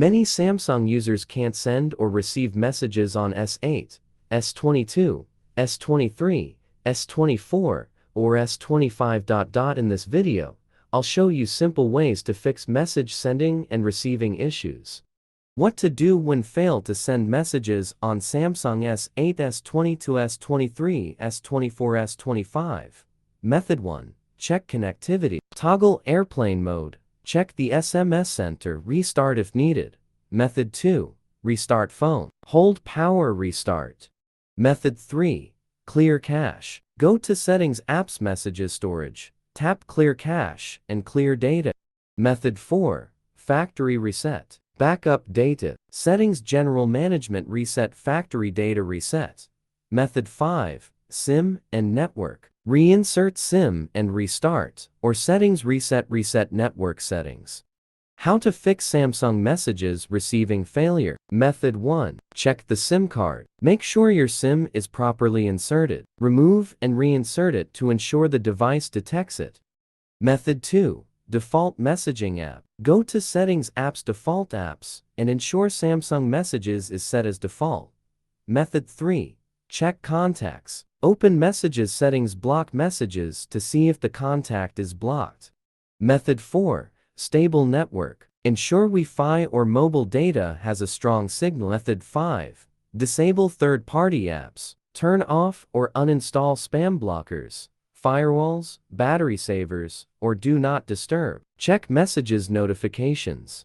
Many Samsung users can't send or receive messages on S8, S22, S23, S24, or S25. In this video, I'll show you simple ways to fix message sending and receiving issues. What to do when fail to send messages on Samsung S8, S22, S23, S24, S25. Method 1. Check connectivity. Toggle airplane mode. Check the SMS center. Restart if needed. Method 2. Restart phone. Hold power restart. Method 3. Clear cache. Go to Settings, Apps, Messages, Storage. Tap Clear Cache and clear data. Method 4. Factory reset. Backup data. Settings, General Management, reset factory data reset. Method 5. SIM and network. Reinsert SIM and restart, or settings reset network settings. How to fix Samsung messages receiving failure. Method 1. Check the SIM card. Make sure your SIM is properly inserted. Remove and reinsert it to ensure the device detects it. Method 2. Default messaging app. Go to Settings, Apps, Default Apps, and ensure Samsung Messages is set as default. Method 3. Check contacts. Open Messages settings, block messages to see if the contact is blocked. Method 4. Stable network. Ensure Wi-Fi or mobile data has a strong signal. Method 5. Disable third-party apps. Turn off or uninstall spam blockers, firewalls, battery savers, or do not disturb. Check messages notifications.